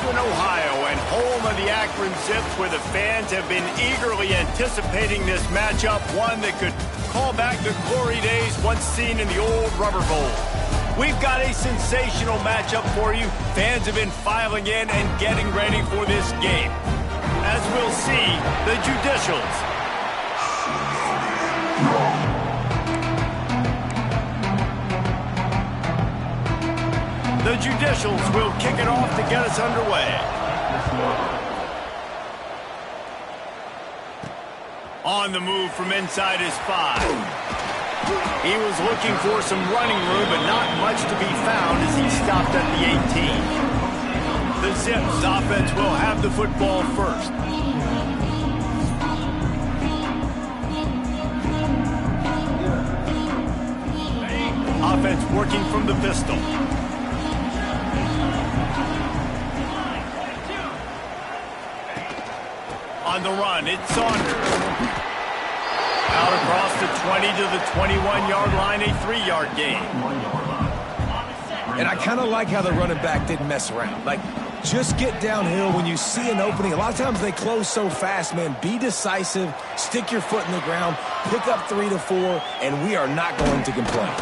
Akron, Ohio, and home of the Akron Zips, where the fans have been eagerly anticipating this matchup, one that could call back the glory days once seen in the old Rubber Bowl. We've got a sensational matchup for you. Fans have been filing in and getting ready for this game. As we'll see, the Judicials. The Judicials will kick it off to get us underway. On the move from inside his 5. He was looking for some running room, but not much to be found as he stopped at the 18. The Zips offense will have the football first. Offense working from the pistol. On the run, it's Saunders. Out across the 20 to the 21-yard line, a 3-yard gain. And I kind of like how the running back didn't mess around. Like, just get downhill when you see an opening. A lot of times they close so fast, man. Be decisive, stick your foot in the ground, pick up 3 to 4, and we are not going to complain.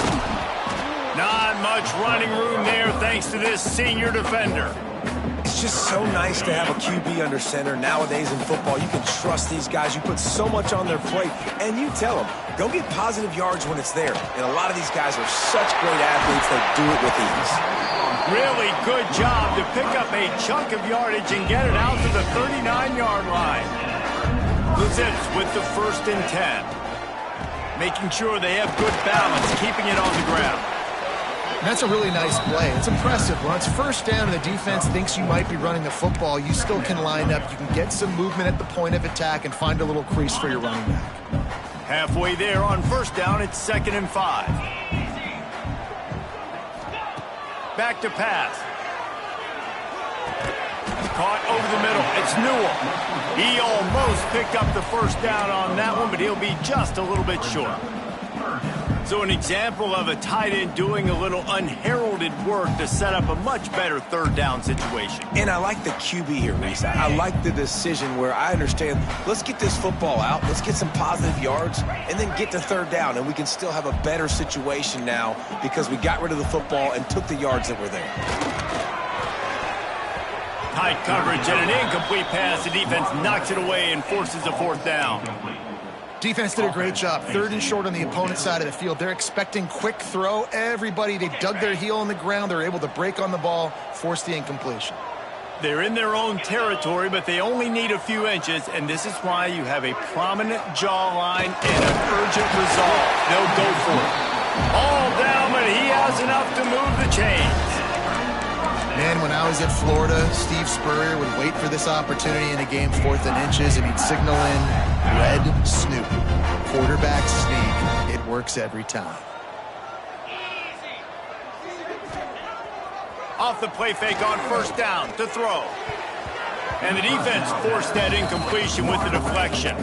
Not much running room there thanks to this senior defender. It's just so nice to have a QB under center. Nowadays in football, you can trust these guys. You put so much on their plate, and you tell them, go get positive yards when it's there. And a lot of these guys are such great athletes, they do it with ease. Really good job to pick up a chunk of yardage and get it out to the 39-yard line. The Zips with the 1st and 10. Making sure they have good balance, keeping it on the ground. That's a really nice play. It's impressive. When it's 1st down and the defense thinks you might be running the football, you still can line up. You can get some movement at the point of attack and find a little crease for your running back. Halfway there on 1st down, it's 2nd and 5. Back to pass. Caught over the middle. It's Newell. He almost picked up the 1st down on that one, but he'll be just a little bit short. So an example of a tight end doing a little unheralded work to set up a much better 3rd down situation. And I like the QB here, Reese. I like the decision where I understand, let's get this football out, let's get some positive yards, and then get to 3rd down, and we can still have a better situation now because we got rid of the football and took the yards that were there. Tight coverage and an incomplete pass. The defense knocks it away and forces a 4th down. Defense did a great job. 3rd and short on the opponent's side of the field. They're expecting quick throw. Everybody, they dug their heel in the ground. They're able to break on the ball, force the incompletion. They're in their own territory, but they only need a few inches, and this is why you have a prominent jawline and an urgent resolve. They'll go for it. All down, but he has enough to move the chains. Man, when I was at Florida, Steve Spurrier would wait for this opportunity in a game 4th and inches, and he'd signal in red snoop. Quarterback sneak. It works every time. Off the play fake on 1st down to throw. And the defense forced that incompletion with the deflection.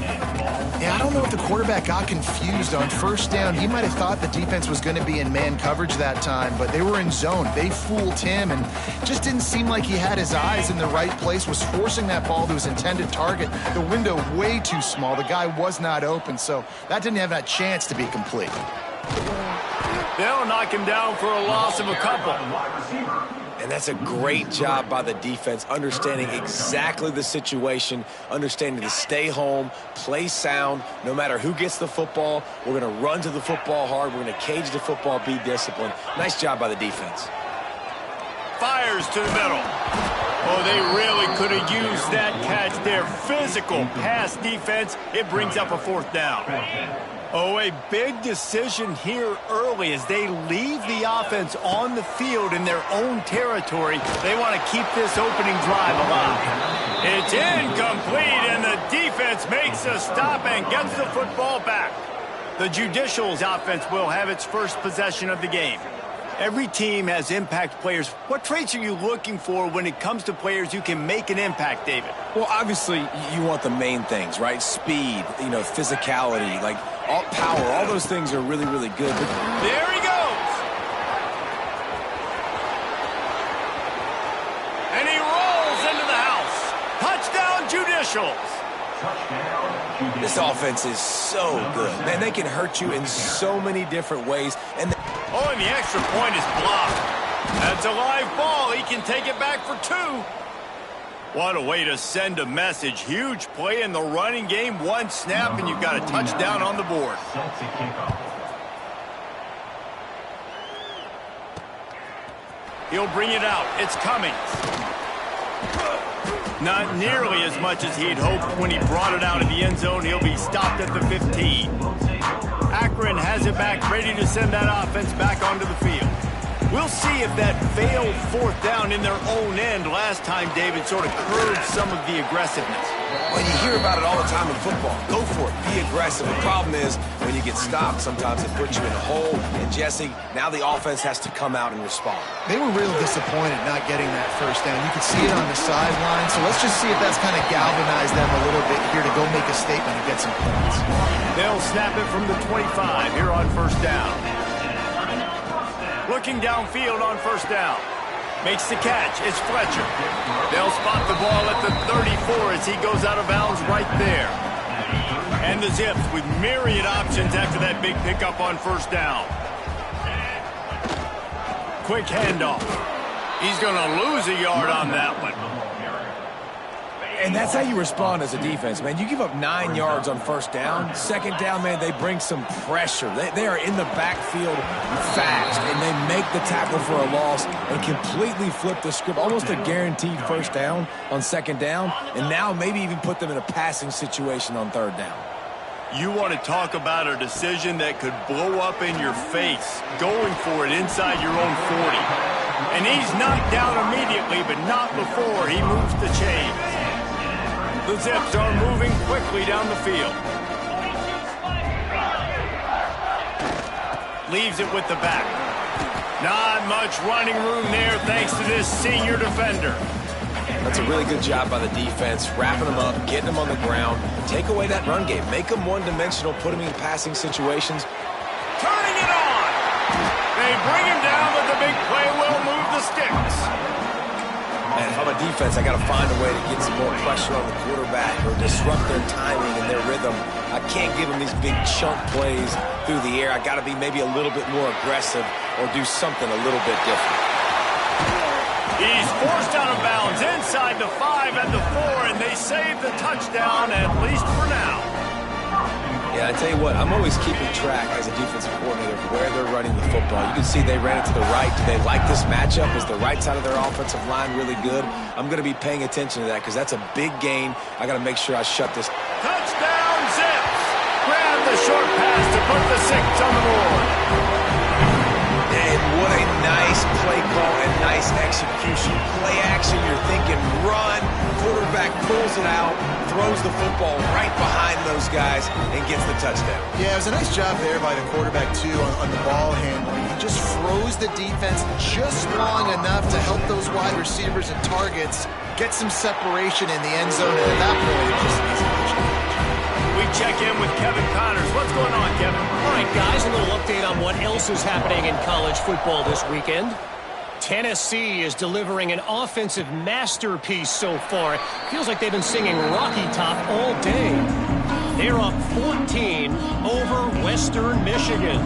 Yeah, I don't know if the quarterback got confused on 1st down. He might have thought the defense was going to be in man coverage that time, but they were in zone. They fooled him and just didn't seem like he had his eyes in the right place, was forcing that ball to his intended target. The window way too small. The guy was not open, so that didn't have that chance to be complete. They'll knock him down for a loss of a couple. And that's a great job by the defense, understanding exactly the situation, understanding to stay home, play sound, no matter who gets the football. We're going to run to the football hard. We're going to cage the football, be disciplined. Nice job by the defense. Fires to the middle. Oh, they really could have used that catch there. Physical pass defense. It brings up a 4th down. Oh, a big decision here early as they leave the offense on the field in their own territory. They want to keep this opening drive alive. It's incomplete, and the defense makes a stop and gets the football back. The Judicials offense will have its 1st possession of the game. Every team has impact players. What traits are you looking for when it comes to players who can make an impact, David? Well, obviously, you want the main things, right? Speed, physicality, like all power. All those things are really, really good. But there he goes. And he rolls into officials. This offense is so good. Man, they can hurt you in so many different ways. And the extra point is blocked. That's a live ball. He can take it back for 2. What a way to send a message. Huge play in the running game. 1 snap, and you've got a touchdown on the board. He'll bring it out. It's Cummings. Not nearly as much as he'd hoped when he brought it out of the end zone. He'll be stopped at the 15. Akron has it back, ready to send that offense back onto the field. We'll see if that failed 4th down in their own end last time, David, sort of curbed some of the aggressiveness. Well, you hear about it all the time in football. Go for it. Be aggressive. The problem is when you get stopped, sometimes it puts you in a hole. And, Jesse, now the offense has to come out and respond. They were real disappointed not getting that 1st down. You could see it on the sideline. So let's just see if that's kind of galvanized them a little bit here to go make a statement and get some points. They'll snap it from the 25 here on 1st down. Looking downfield on 1st down. Makes the catch. It's Fletcher. They'll spot the ball at the 34 as he goes out of bounds right there. And the Zips with myriad options after that big pickup on 1st down. Quick handoff. He's going to lose a yard on that one. And that's how you respond as a defense, man. You give up 9 yards on 1st down. 2nd down, man, they bring some pressure. They are in the backfield fast, and they make the tackle for a loss and completely flip the script. Almost a guaranteed 1st down on 2nd down, and now maybe even put them in a passing situation on 3rd down. You want to talk about a decision that could blow up in your face, going for it inside your own 40. And he's knocked down immediately, but not before he moves the chains. The Zips are moving quickly down the field. Leaves it with the back. Not much running room there thanks to this senior defender. That's a really good job by the defense, wrapping them up, getting them on the ground. Take away that run game. Make them one-dimensional, put them in passing situations. Turning it on. They bring him down, but the big play will move the sticks. And if I'm a defense, I got to find a way to get some more pressure on the quarterback or disrupt their timing and their rhythm. I can't give them these big chunk plays through the air. I got to be maybe a little bit more aggressive or do something a little bit different. He's forced out of bounds inside the 5 and the 4, and they save the touchdown, at least for now. Yeah, I tell you what, I'm always keeping track as a defensive coordinator of where they're running the football. You can see they ran it to the right. Do they like this matchup? Is the right side of their offensive line really good? I'm going to be paying attention to that because that's a big gain. I got to make sure I shut this. Touchdown, Zips! Grab the short pass to put the 6 on the board. And what a nice play call and nice execution. Play action, you're thinking run. Quarterback pulls it out, throws the football right behind those guys, and gets the touchdown. Yeah, it was a nice job there by the quarterback, too, on the ball handling. He just froze the defense just long enough to help those wide receivers and targets get some separation in the end zone, and at that point, it just easy to We check in with Kevin Connors. What's going on, Kevin? All right, guys, a little update on what else is happening in college football this weekend. Tennessee is delivering an offensive masterpiece so far. It feels like they've been singing Rocky Top all day. They're up 14 over Western Michigan.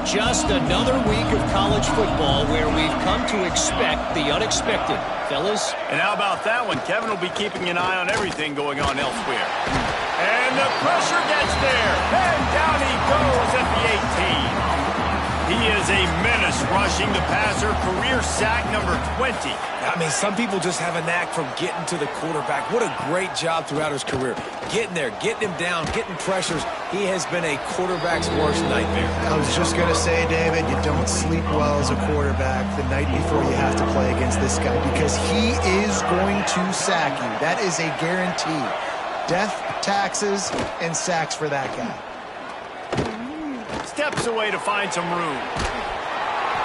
Just another week of college football where we've come to expect the unexpected. Fellas? And how about that one? Kevin will be keeping an eye on everything going on elsewhere. And the pressure gets there. And down he goes at the 18. He is a menace rushing the passer. Career sack number 20. I mean, some people just have a knack for getting to the quarterback. What a great job throughout his career. Getting there, getting him down, getting pressures. He has been a quarterback's worst nightmare. I was just going to say, David, you don't sleep well as a quarterback the night before you have to play against this guy because he is going to sack you. That is a guarantee. Death, taxes, and sacks for that guy. Steps away to find some room.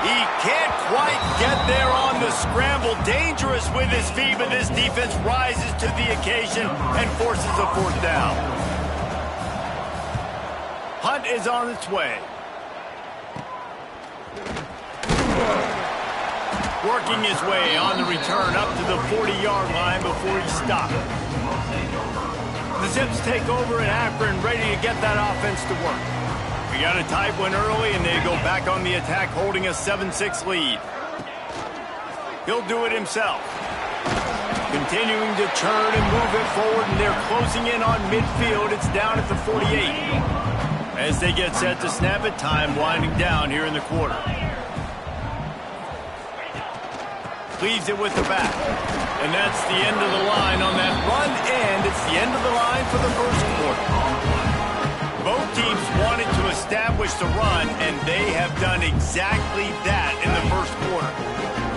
He can't quite get there on the scramble. Dangerous with his feet, but this defense rises to the occasion and forces a 4th down. Hunt is on its way. Working his way on the return up to the 40-yard line before he stopped. The Zips take over in Akron, ready to get that offense to work. We got a tight one early, and they go back on the attack, holding a 7-6 lead. He'll do it himself. Continuing to turn and move it forward, and they're closing in on midfield. It's down at the 48. As they get set to snap it, time winding down here in the quarter. Leaves it with the back. And that's the end of the line on that run, and it's the end of the line for the first quarter. Both teams wanted to establish the run, and they have done exactly that in the first quarter.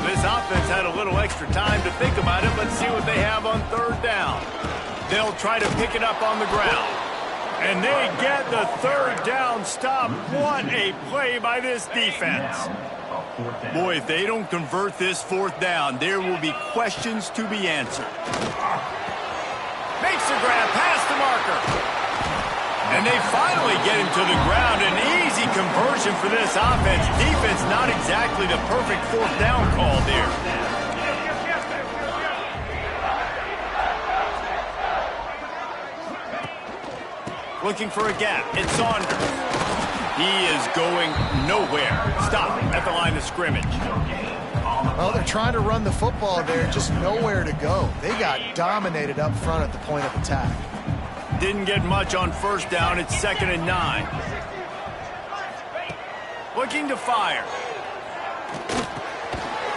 This offense had a little extra time to think about it. Let's see what they have on third down. They'll try to pick it up on the ground. And they get the third down stop. What a play by this defense. Boy, if they don't convert this fourth down, there will be questions to be answered. Makes the grab past the marker. And they finally get him to the ground. An easy conversion for this offense. Defense not exactly the perfect fourth down call there. Looking for a gap. It's Saunders. He is going nowhere. Stop at the line of scrimmage. Well, they're trying to run the football there, just nowhere to go. They got dominated up front at the point of attack. Didn't get much on first down. It's 2nd and 9. Looking to fire.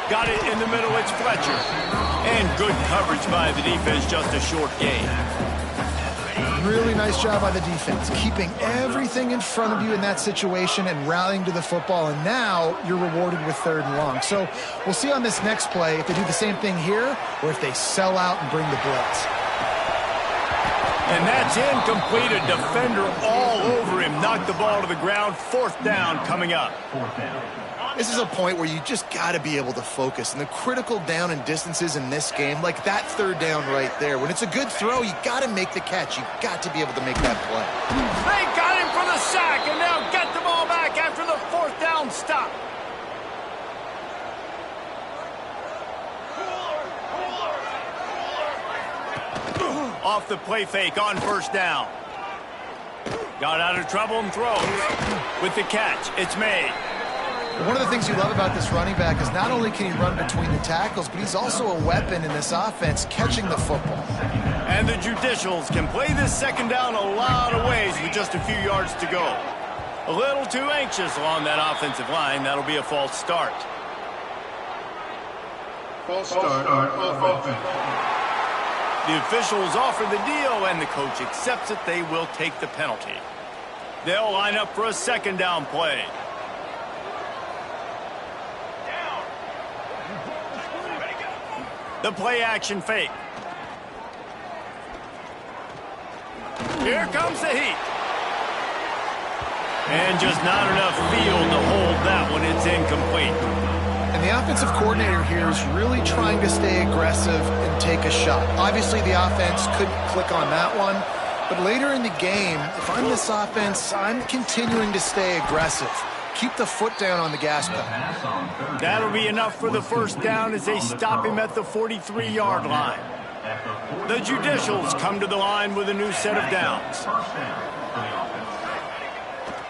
Got it in the middle. It's Fletcher. And good coverage by the defense. Just a short gain. Really nice job by the defense, keeping everything in front of you in that situation and rallying to the football. And now you're rewarded with 3rd and long. So we'll see on this next play if they do the same thing here or if they sell out and bring the blitz. And that's incomplete. A defender all over him. Knocked the ball to the ground. 4th down coming up. This is a point where you just got to be able to focus. And the critical down and distances in this game, like that 3rd down right there, when it's a good throw, you got to make the catch. You got to be able to make that play. They got him for the sack, and now get the ball back after the 4th down stop. Off the play fake on first down. Got out of trouble and throws. With the catch, it's made. One of the things you love about this running back is not only can he run between the tackles, but he's also a weapon in this offense, catching the football. And the Judicials can play this 2nd down a lot of ways with just a few yards to go. A little too anxious along that offensive line. That'll be a false start. False start on offense. The officials offer the deal, and the coach accepts it. They will take the penalty. They'll line up for a 2nd down play. The play action fake. Here comes the heat. And just not enough field to hold that one. It's incomplete. And the offensive coordinator here is really trying to stay aggressive and take a shot. Obviously, the offense couldn't click on that one. But later in the game, if I'm this offense, I'm continuing to stay aggressive. Keep the foot down on the gas pedal. That'll be enough for the 1st down as they stop him at the 43-yard line. The Judicials come to the line with a new set of downs.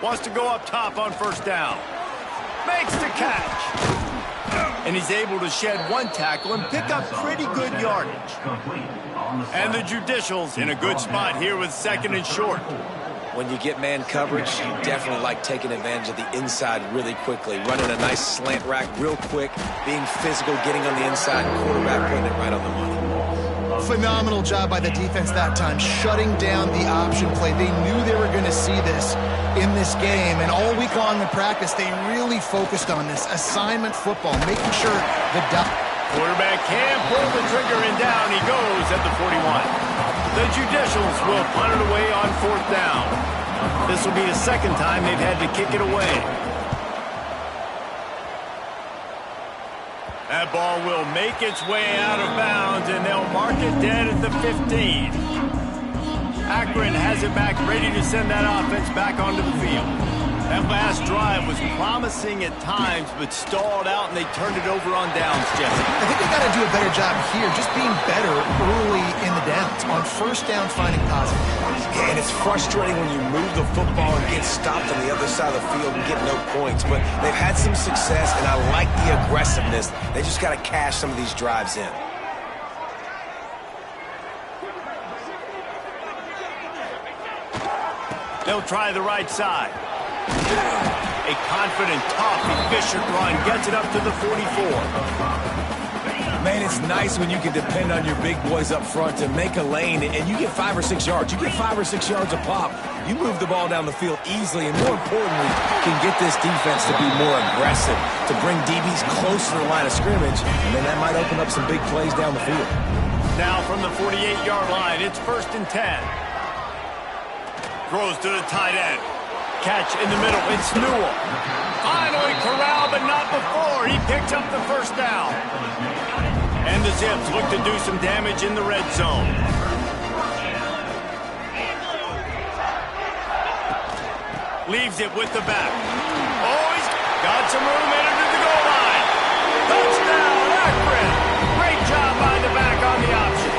Wants to go up top on 1st down. Makes the catch. And he's able to shed 1 tackle and pick up pretty good yardage. And the Judicials in a good spot here with 2nd and short. When you get man coverage, you definitely like taking advantage of the inside really quickly. Running a nice slant rack real quick, being physical, getting on the inside, quarterback putting it right on the money. Phenomenal job by the defense that time, shutting down the option play. They knew they were going to see this in this game, and all week long in practice, they really focused on this assignment football, making sure the quarterback can pull the trigger, and down he goes at the 41. The Judicials will punt it away on 4th down. This will be the 2nd time they've had to kick it away. That ball will make its way out of bounds, and they'll mark it dead at the 15. Akron has it back, ready to send that offense back onto the field. That last drive was promising at times, but stalled out, and they turned it over on downs, Jesse. I think they got to do a better job here, just being better early in the downs. On first down, finding positive points. Yeah, and it's frustrating when you move the football and get stopped on the other side of the field and get no points. But they've had some success, and I like the aggressiveness. They just got to cash some of these drives in. They'll try the right side. A confident, tough, efficient run gets it up to the 44. Man, it's nice when you can depend on your big boys up front to make a lane, and you get 5 or 6 yards. You get 5 or 6 yards a pop. You move the ball down the field easily, and more importantly, can get this defense to be more aggressive, to bring DBs close to the line of scrimmage, and then that might open up some big plays down the field. Now from the 48-yard line, it's 1st and 10. Throws to the tight end. Catch in the middle. It's Newell. Finally corralled, but not before. He picks up the first down. And the Zips look to do some damage in the red zone. Leaves it with the back. Oh, he's got some room headed to the goal line. Touchdown, Akron. Great job by the back on the option.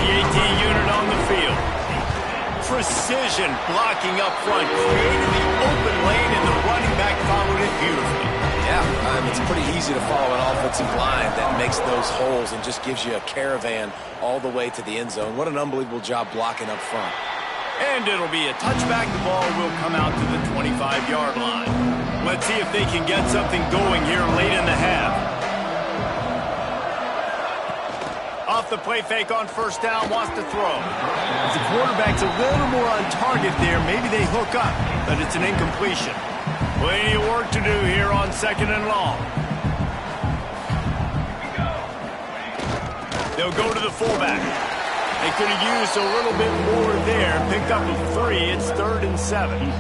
The 18 unit on the field. Precision blocking up front, created the open lane, and the running back followed it beautifully. Yeah, it's pretty easy to follow an offensive line that makes those holes and just gives you a caravan all the way to the end zone. What an unbelievable job blocking up front. And it'll be a touchback. The ball will come out to the 25-yard line. Let's see if they can get something going here late in the half. Off the play fake on first down, wants to throw. If the quarterback's a little more on target there, maybe they hook up, but it's an incompletion. Plenty of work to do here on 2nd and long. They'll go to the fullback. They could have used a little bit more there. Picked up a 3. It's 3rd and 7.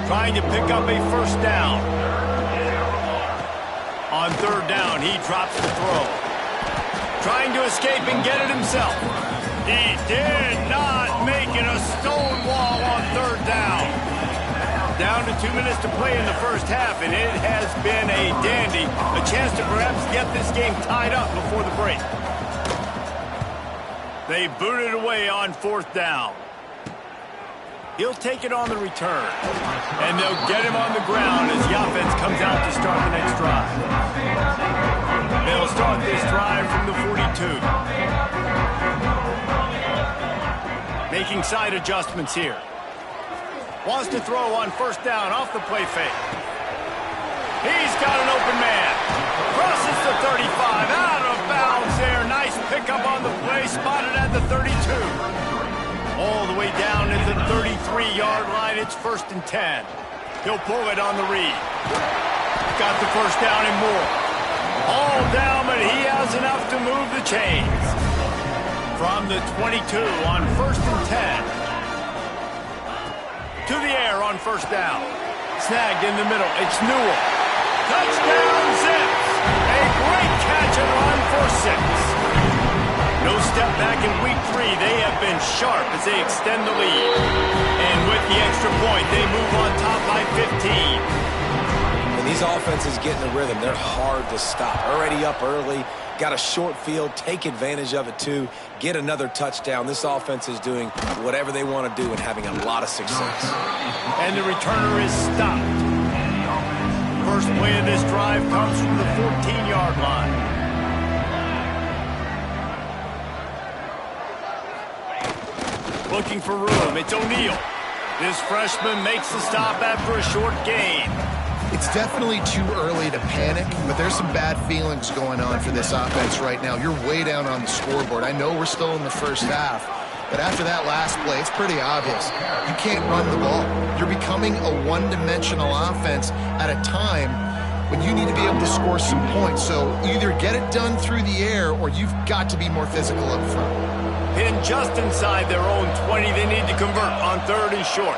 Trying to pick up a first down. On 3rd down, he drops the throw. Trying to escape and get it himself. He did not make it a stone wall on 3rd down. Down to 2 minutes to play in the first half, and it has been a dandy. A chance to perhaps get this game tied up before the break. They boot it away on 4th down. He'll take it on the return. And they'll get him on the ground as the offense comes out to start the next drive. They'll start this drive from the 42. Making side adjustments here. Wants to throw on first down off the play fake. He's got an open man. Crosses the 35. Out of bounds there. Nice pickup on the play. Spotted at the 32. All the way down at the 33-yard line. It's 1st and 10. He'll pull it on the read. Got the first down and more. All down, but he has enough to move the chains. From the 22 on 1st and 10. To the air on first down. Snagged in the middle. It's Newell. Touchdown, Zips. A great catch and run for 6. No step back in week 3. They have been sharp as they extend the lead. And with the extra point, they move on top by 15. And these offenses get in the rhythm. They're hard to stop. Already up early. Got a short field. Take advantage of it, too. Get another touchdown. This offense is doing whatever they want to do and having a lot of success. And the returner is stopped. First play of this drive comes from the 14-yard line. Looking for room. It's O'Neal. This freshman makes the stop after a short gain. It's definitely too early to panic, but there's some bad feelings going on for this offense right now. You're way down on the scoreboard. I know we're still in the first half, but after that last play, it's pretty obvious. You can't run the ball. You're becoming a one-dimensional offense at a time when you need to be able to score some points. So either get it done through the air or you've got to be more physical up front. Pinned just inside their own 20. They need to convert on 3rd and short.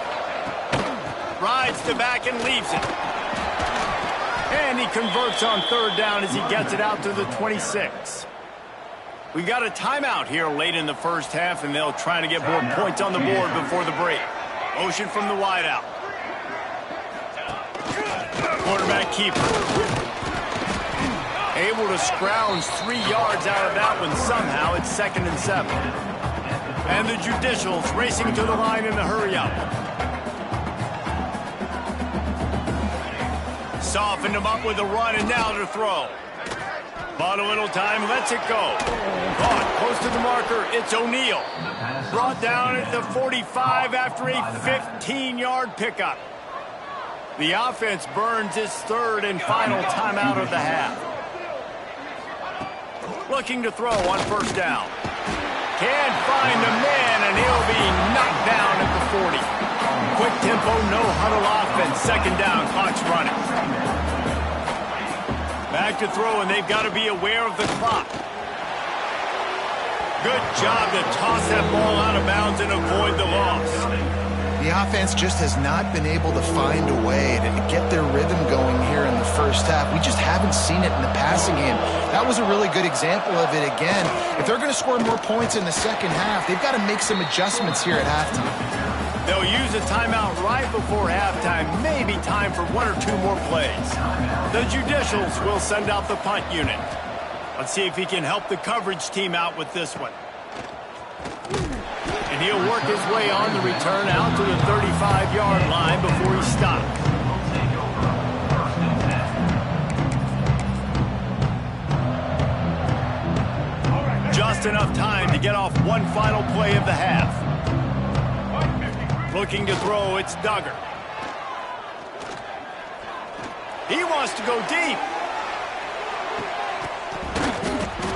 Rides to back and leaves it. And he converts on 3rd down as he gets it out to the 26. We got a timeout here late in the first half, and they'll try to get more points on the board before the break. Motion from the wideout. Quarterback keeper. Able to scrounge 3 yards out of that one somehow. It's 2nd and 7. And the Judicials racing to the line in the hurry-up. Softened him up with a run, and now to throw. Bought a little time, lets it go. Caught close to the marker. It's O'Neal. Brought down at the 45 after a 15-yard pickup. The offense burns its 3rd and final timeout of the half. Looking to throw on 1st down. Can't find the man, and he'll be knocked down at the 40. Quick tempo, no huddle offense. 2nd down, clock's running. Back to throw, and they've got to be aware of the clock. Good job to toss that ball out of bounds and avoid the loss. The offense just has not been able to find a way to get their rhythm going here in the first half. We just haven't seen it in the passing game. That was a really good example of it again. If they're going to score more points in the second half, they've got to make some adjustments here at halftime. They'll use a timeout right before halftime. Maybe time for 1 or 2 more plays. The Judicials will send out the punt unit. Let's see if he can help the coverage team out with this one. And he'll work his way on the return out to the 35-yard line before he stops. Just enough time to get off one final play of the half. Looking to throw, it's Duggar. He wants to go deep.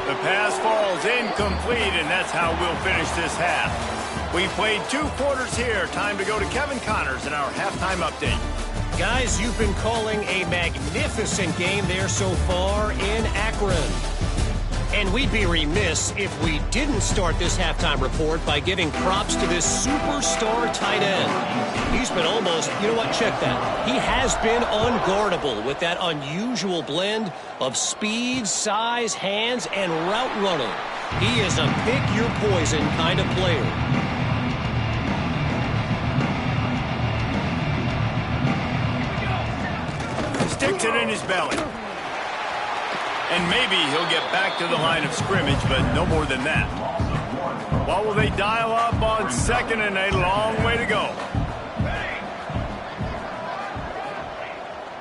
The pass falls incomplete, and that's how we'll finish this half. We played 2 quarters here. Time to go to Kevin Connors in our halftime update. Guys, you've been calling a magnificent game there so far in Akron. And we'd be remiss if we didn't start this halftime report by giving props to this superstar tight end. He's been almost, you know what, check that. He has been unguardable with that unusual blend of speed, size, hands, and route running. He is a pick-your-poison kind of player. Sticks it in his belly. And maybe he'll get back to the line of scrimmage, but no more than that. What will they dial up on 2nd and a long way to go?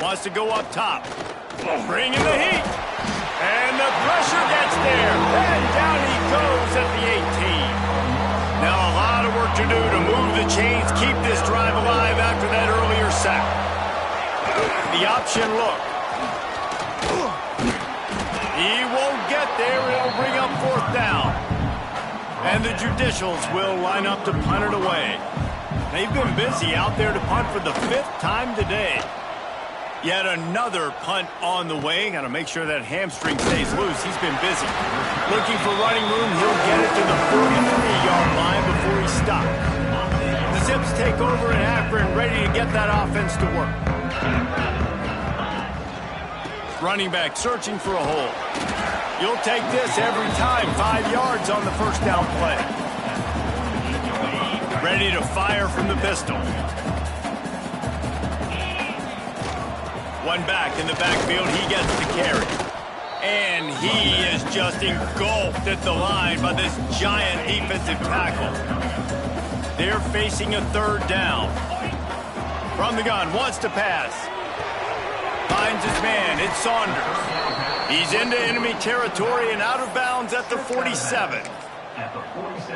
Wants to go up top. Bringing the heat. And the pressure gets there. And down he goes at the 18. Now a lot of work to do to move the chains, keep this drive alive after that earlier sack. The option look. He won't get there. It'll bring up 4th down. And the Judicials will line up to punt it away. They've been busy out there to punt for the 5th time today. Yet another punt on the way. Got to make sure that hamstring stays loose. He's been busy. Looking for running room. He'll get it to the 43-yard line before he stops. The Zips take over in Akron, ready to get that offense to work. Running back searching for a hole. You'll take this every time. 5 yards on the 1st down play. Ready to fire from the pistol. One back in the backfield. He gets the carry. And he is just engulfed at the line by this giant defensive tackle. They're facing a 3rd down. From the gun, wants to pass. Finds his man. It's Saunders. He's into enemy territory and out of bounds at the 47.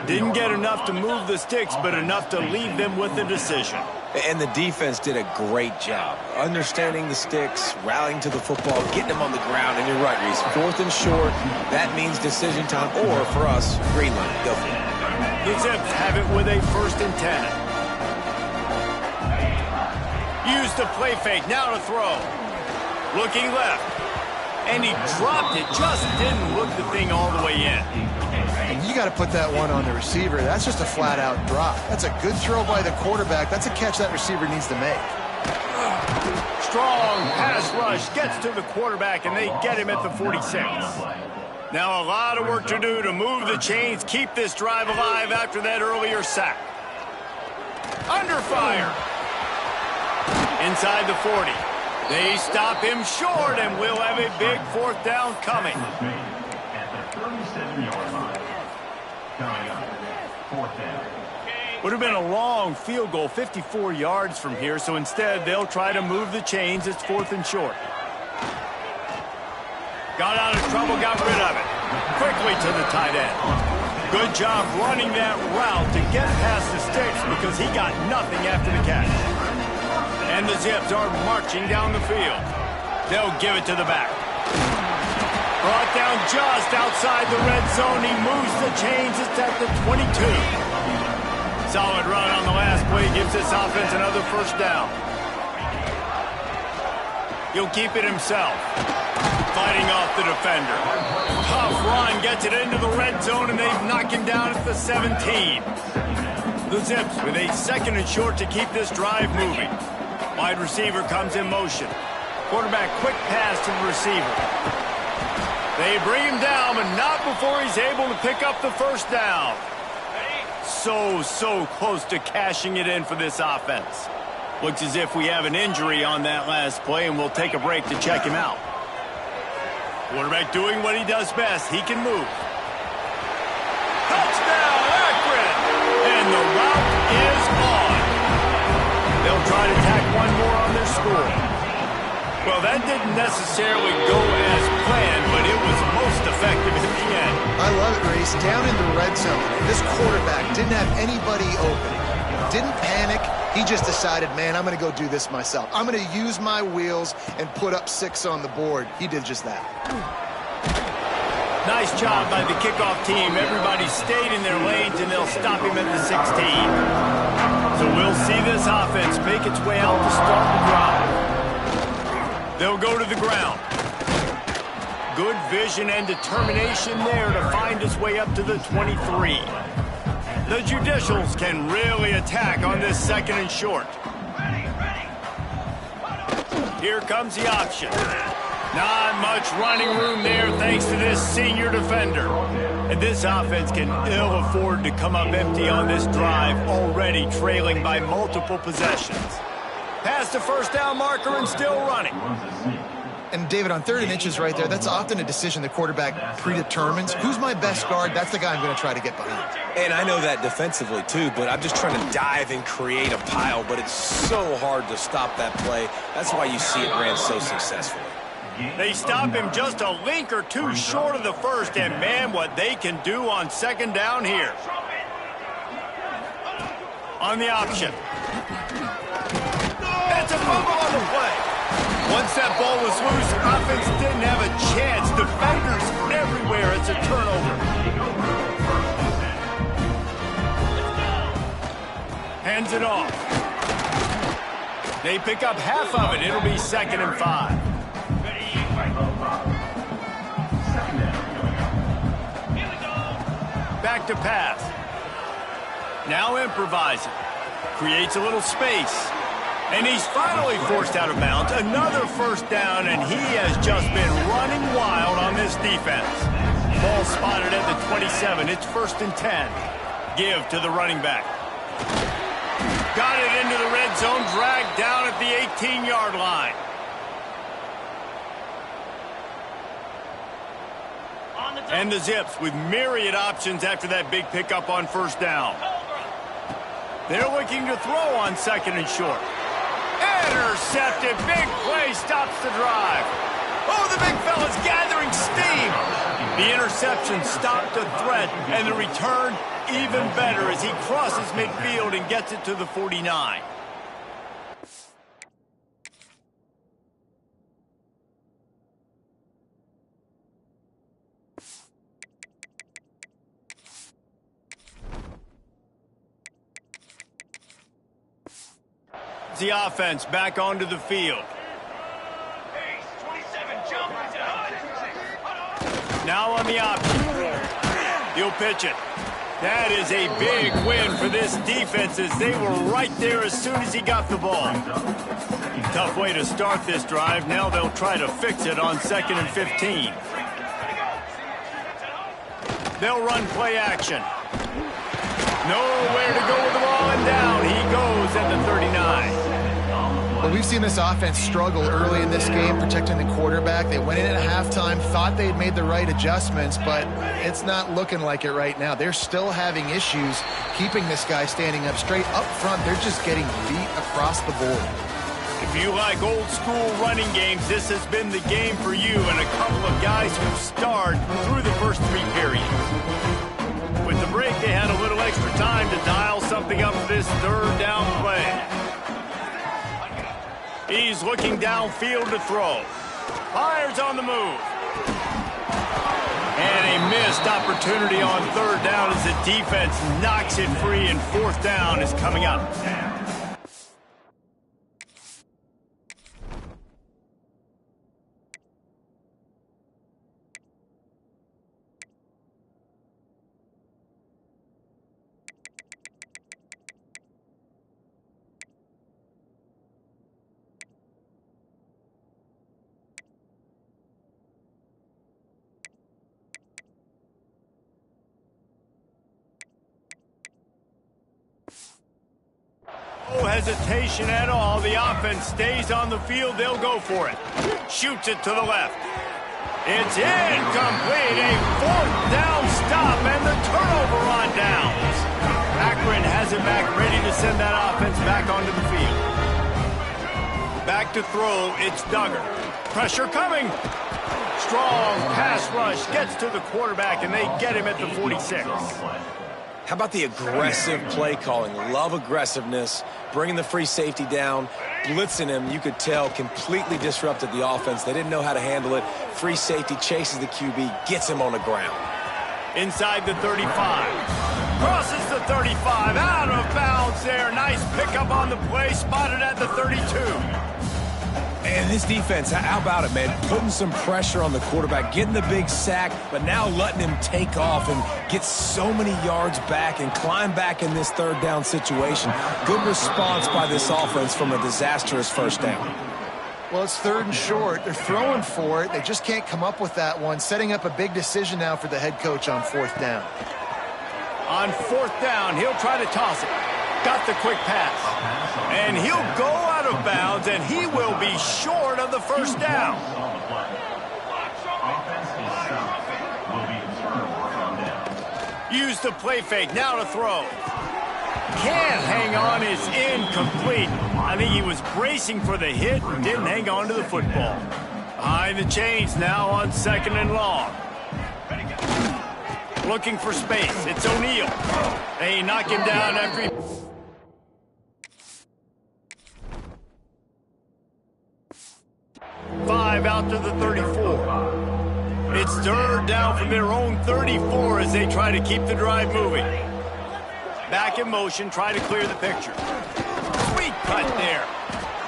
Didn't get enough to move the sticks, but enough to leave them with a decision. And the defense did a great job. Understanding the sticks, rallying to the football, getting them on the ground. And you're right, Reese. 4th and short, that means decision time. Or, for us, green light. Go for it. The Zips have it with a 1st and 10. Use the play fake. Now to throw. Looking left. And he dropped it. Just didn't look the thing all the way in. And you got to put that one on the receiver. That's just a flat-out drop. That's a good throw by the quarterback. That's a catch that receiver needs to make. Strong pass rush gets to the quarterback, and they get him at the 46. Now a lot of work to do to move the chains, keep this drive alive after that earlier sack. Under fire. Inside the 40. They stop him short, and we'll have a big fourth down coming. At the 37-yard line. Coming up, fourth down. Would have been a long field goal, 54 yards from here, so instead they'll try to move the chains. It's 4th and short. Got out of trouble, got rid of it. Quickly to the tight end. Good job running that route to get past the sticks because he got nothing after the catch. And the Zips are marching down the field. They'll give it to the back. Brought down just outside the red zone. He moves the chains. It's at the 22. Solid run on the last play. Gives this offense another first down. He'll keep it himself. Fighting off the defender. Tough run. Gets it into the red zone, and they've knocked him down at the 17. The Zips with a 2nd and short to keep this drive moving. Wide receiver comes in motion. Quarterback quick pass to the receiver. They bring him down, but not before he's able to pick up the first down. So close to cashing it in for this offense. Looks as if we have an injury on that last play, and we'll take a break to check him out. Quarterback doing what he does best. He can move. Touchdown, Akron! And the route is on. They'll try to tack one more on their score. Well, that didn't necessarily go as planned, but it was most effective at the end. I love it, Reese. Down in the red zone, this quarterback didn't have anybody open. Didn't panic. He just decided, man, I'm going to go do this myself. I'm going to use my wheels and put up 6 on the board. He did just that. Nice job by the kickoff team. Everybody stayed in their lanes, and they'll stop him at the 16. So we'll see this offense make its way out to start the drive. They'll go to the ground. Good vision and determination there to find his way up to the 23. The Judicials can really attack on this 2nd and short. Here comes the option. Not much running room there thanks to this senior defender. And this offense can ill afford to come up empty on this drive, already trailing by multiple possessions. Past the first down marker and still running. And, David, on 3rd and inches right there, that's often a decision the quarterback predetermines. Who's my best guard? That's the guy I'm going to try to get behind. And I know that defensively, too, but I'm just trying to dive and create a pile, but it's so hard to stop that play. That's why you see it ran so successfully. They stop him just a link or two short of the first, and, man, what they can do on 2nd down here. On the option. That's a fumble on the play. Once that ball was loose, offense didn't have a chance. Defenders everywhere. It's a turnover. Hands it off. They pick up half of it. It'll be 2nd and 5. Back to pass. Now improvising. Creates a little space. And he's finally forced out of bounds. Another first down, and he has just been running wild on this defense. Ball spotted at the 27. It's 1st and 10. Give to the running back. Got it into the red zone, dragged down at the 18-yard line. And the Zips with myriad options after that big pickup on first down. They're looking to throw on 2nd and short. Intercepted. Big play stops the drive. Oh, the big fella's gathering steam. The interception stopped the threat, and the return even better as he crosses midfield and gets it to the 49. The offense back onto the field. Now on the option. He'll pitch it. That is a big win for this defense as they were right there as soon as he got the ball. Tough way to start this drive. Now they'll try to fix it on 2nd and 15. They'll run play action. Nowhere to go with the ball, and down he goes at the 39. But we've seen this offense struggle early in this game protecting the quarterback. They went in at halftime, thought they had made the right adjustments, but it's not looking like it right now. They're still having issues keeping this guy standing up straight. Up front, they're just getting beat across the board. If you like old-school running games, this has been the game for you and a couple of guys who starred through the first 3 periods. With the break, they had a little extra time to dial something up for this third down play. He's looking downfield to throw. Fires on the move. And a missed opportunity on third down as the defense knocks it free, and fourth down is coming up. No hesitation at all. The offense stays on the field. They'll go for it. Shoots it to the left. It's incomplete. A fourth down stop and the turnover on downs. Akron has it back, ready to send that offense back onto the field. Back to throw. It's Duggar. Pressure coming. Strong pass rush. Gets to the quarterback, and they get him at the 46. How about the aggressive play calling? Love aggressiveness, bringing the free safety down, blitzing him. You could tell completely disrupted the offense. They didn't know how to handle it. Free safety chases the QB, gets him on the ground. Inside the 35. Crosses the 35. Out of bounds there. Nice pickup on the play. Spotted at the 32. And this defense, how about it, man? Putting some pressure on the quarterback, getting the big sack, but now letting him take off and get so many yards back and climb back in this third down situation. Good response by this offense from a disastrous first down. Well, it's third and short. They're throwing for it. They just can't come up with that one. Setting up a big decision now for the head coach on fourth down. On fourth down, he'll try to toss it. Got the quick pass. And he'll go out of bounds, and he will be short of the first down. Use the play fake. Now to throw. Can't hang on. It's incomplete. I think he was bracing for the hit and didn't hang on to the football. Behind the chains now on second and long. Looking for space. It's O'Neal. They knock him down after he... Five out to the 34. It's third down from their own 34 as they try to keep the drive moving. Back in motion, try to clear the picture. Sweet cut there.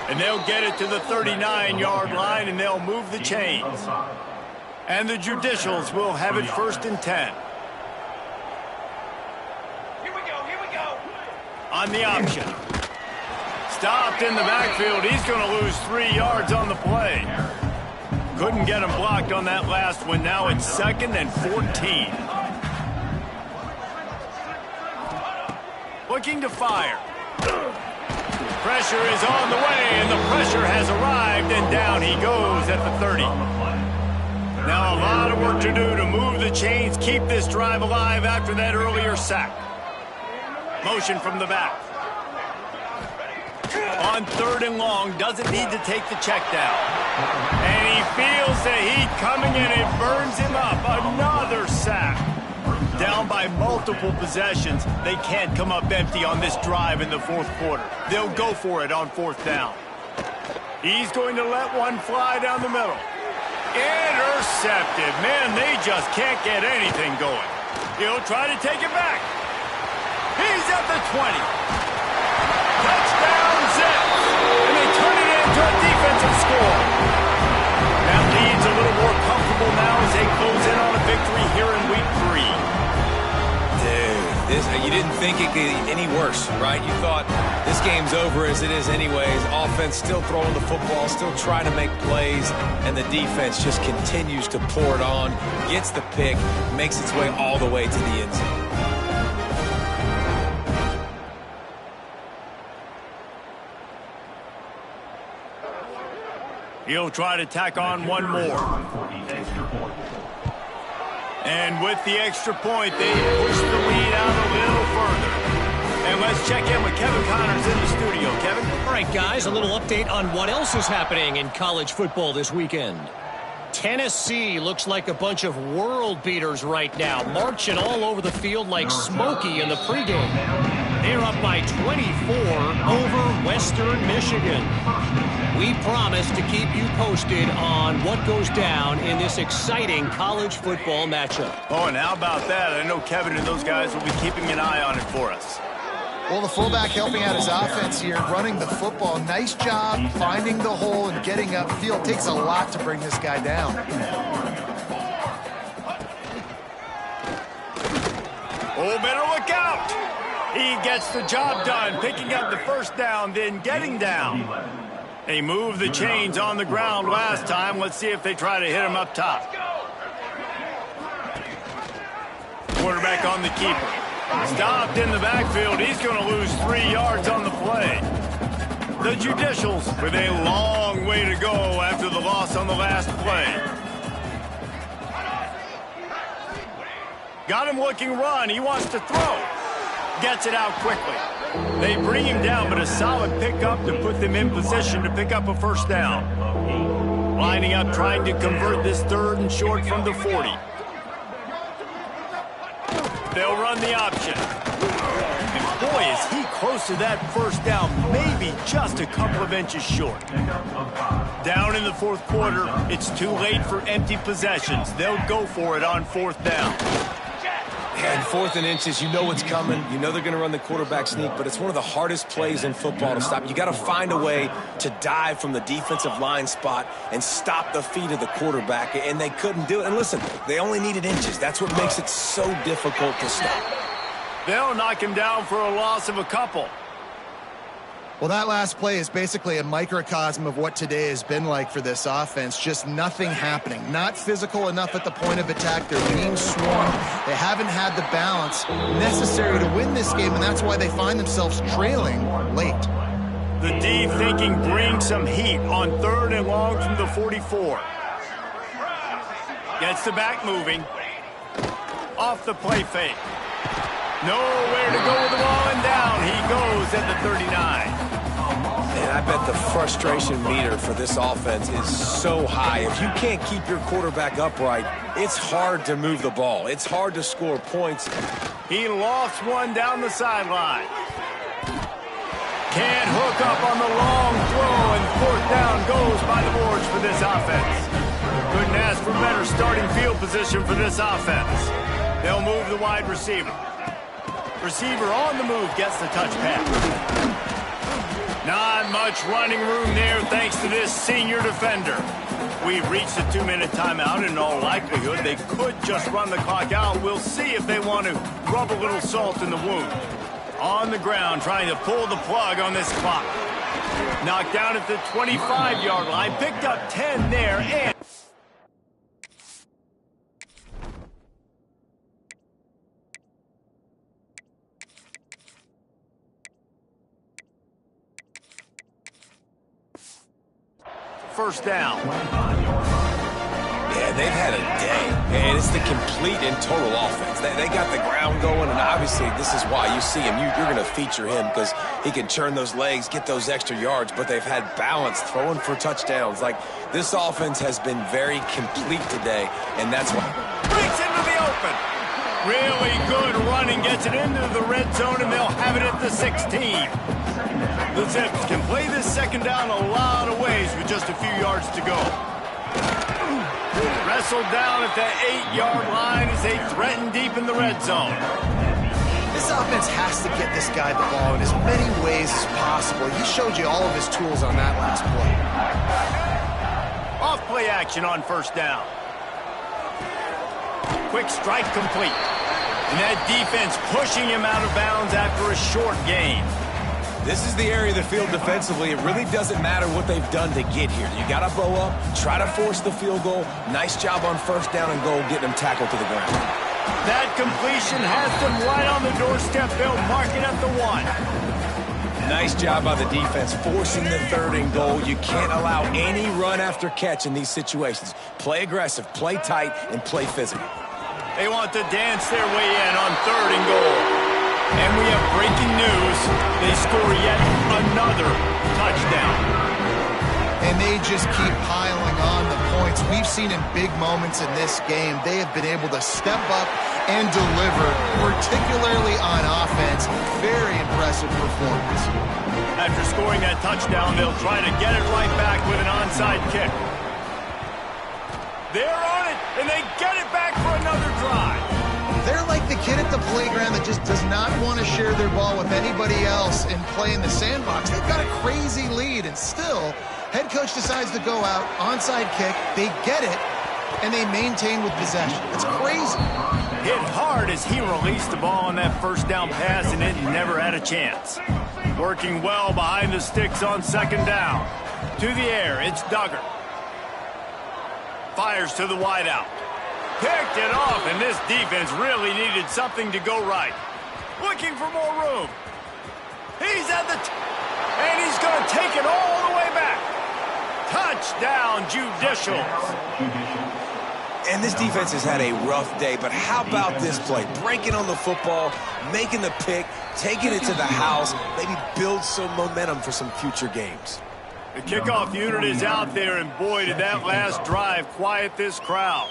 And they'll get it to the 39-yard line, and they'll move the chains. And the Judicials will have it first and 10. Here we go. On the option. Stopped in the backfield. He's going to lose 3 yards on the play. Couldn't get him blocked on that last one. Now it's second and 14. Looking to fire. Pressure is on the way, and the pressure has arrived, and down he goes at the 30. Now a lot of work to do to move the chains, keep this drive alive after that earlier sack. Motion from the back. On third and long, doesn't need to take the check down. And he feels the heat coming, and it burns him up. Another sack. Down by multiple possessions. They can't come up empty on this drive in the fourth quarter. They'll go for it on fourth down. He's going to let one fly down the middle. Intercepted. Man, they just can't get anything going. He'll try to take it back. He's at the 20. Touchdown, Zip. And they turn it into a defensive score. That lead's a little more comfortable now as they close in on a victory here in week 3. You didn't think it could get any worse, right? You thought this game's over as it is anyways. Offense still throwing the football, still trying to make plays, and the defense just continues to pour it on, gets the pick, makes its way all the way to the end zone. He'll try to tack on one more. And with the extra point, they push the lead out a little further. And let's check in with Kevin Connors in the studio. Kevin? All right, guys, a little update on what else is happening in college football this weekend. Tennessee looks like a bunch of world beaters right now, marching all over the field like Smokey in the pregame. They're up by 24 over Western Michigan. We promise to keep you posted on what goes down in this exciting college football matchup. Oh, and how about that? I know Kevin and those guys will be keeping an eye on it for us. Well, the fullback helping out his offense here, running the football. Nice job finding the hole and getting upfield. Takes a lot to bring this guy down. Oh, better look out. He gets the job done, picking up the first down, then getting down. They moved the chains on the ground last time. Let's see if they try to hit him up top. Quarterback on the keeper. Stopped in the backfield. He's going to lose 3 yards on the play. The Judicials with a long way to go after the loss on the last play. Got him looking run. He wants to throw. Gets it out quickly. They bring him down, but a solid pickup to put them in position to pick up a first down. Lining up, trying to convert this 3rd and short from the 40. They'll run the option. And boy, is he close to that first down, maybe just a couple of inches short. Down in the 4th quarter, it's too late for empty possessions. They'll go for it on 4th down. And 4th and inches, you know what's coming. You know they're going to run the quarterback sneak, but it's one of the hardest plays in football to stop. You got to find a way to dive from the defensive line spot and stop the feet of the quarterback, and they couldn't do it. And listen, they only needed inches. That's what makes it so difficult to stop. They'll knock him down for a loss of a couple. Well, that last play is basically a microcosm of what today has been like for this offense. Just nothing happening. Not physical enough at the point of attack. They're being swarmed. They haven't had the balance necessary to win this game, and that's why they find themselves trailing late. The D thinking bring some heat on 3rd and long from the 44. Gets the back moving. Off the play fake. Nowhere to go with the ball, and down he goes at the 39. And I bet the frustration meter for this offense is so high. If you can't keep your quarterback upright, it's hard to move the ball. It's hard to score points. He lost one down the sideline. Can't hook up on the long throw, and 4th down goes by the boards for this offense. Couldn't ask for better starting field position for this offense. They'll move the wide receiver. Receiver on the move gets the touch pass. Not much running room there thanks to this senior defender. We've reached the 2-minute timeout, and in all likelihood, they could just run the clock out. We'll see if they want to rub a little salt in the wound. On the ground, trying to pull the plug on this clock. Knocked down at the 25-yard line, picked up 10 there, and... first down. Yeah, they've had a day, and it's the complete and total offense. They got the ground going, and obviously this is why you see him. You're going to feature him because he can churn those legs, get those extra yards, but they've had balance, throwing for touchdowns. Like, this offense has been very complete today, and that's why. Breaks into the open. Really good running, gets it into the red zone, and they'll have it at the 16. The Zips can play this second down a lot of ways with just a few yards to go. Wrestled down at the 8-yard line as they threaten deep in the red zone. This offense has to get this guy the ball in as many ways as possible. He showed you all of his tools on that last play. Off play action on first down. Quick strike complete. And that defense pushing him out of bounds after a short gain. This is the area of the field defensively. It really doesn't matter what they've done to get here. You got to bow up, try to force the field goal. Nice job on first down and goal, getting them tackled to the ground. That completion has them right on the doorstep. They'll mark it at the 1. Nice job by the defense forcing the 3rd and goal. You can't allow any run after catch in these situations. Play aggressive, play tight, and play physical. They want to dance their way in on 3rd and goal. And we have breaking news. They score yet another touchdown. And they just keep piling on the points. We've seen in big moments in this game, they have been able to step up and deliver, particularly on offense. Very impressive performance. After scoring that touchdown, they'll try to get it right back with an onside kick. They're on it, and they get it back for another drive. They're like the kid at the playground that just does not want to share their ball with anybody else and play in the sandbox. They've got a crazy lead, and still, head coach decides to go out, onside kick, they get it, and they maintain with possession. It's crazy. Hit hard as he released the ball on that 1st down pass, and it never had a chance. Working well behind the sticks on 2nd down. To the air, it's Duggar. Fires to the wideout. Picked it off, and this defense really needed something to go right. Looking for more room. He's at the... and he's going to take it all the way back. Touchdown, Judicial. And this defense has had a rough day, but how about this play? Breaking on the football, making the pick, taking it to the house, maybe build some momentum for some future games. The kickoff unit is out there, and boy, did that last drive quiet this crowd.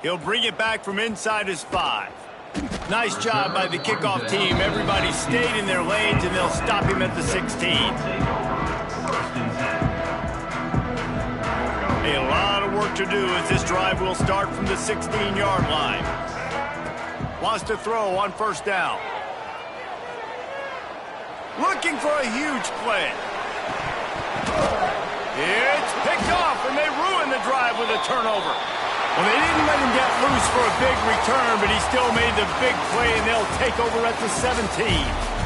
He'll bring it back from inside his 5. Nice job by the kickoff team. Everybody stayed in their lanes, and they'll stop him at the 16. A lot of work to do as this drive will start from the 16-yard line. Wants to throw on 1st down. Looking for a huge play. It's picked off, and they ruin the drive with a turnover. Well, they didn't let him get loose for a big return, but he still made the big play, and they'll take over at the 17.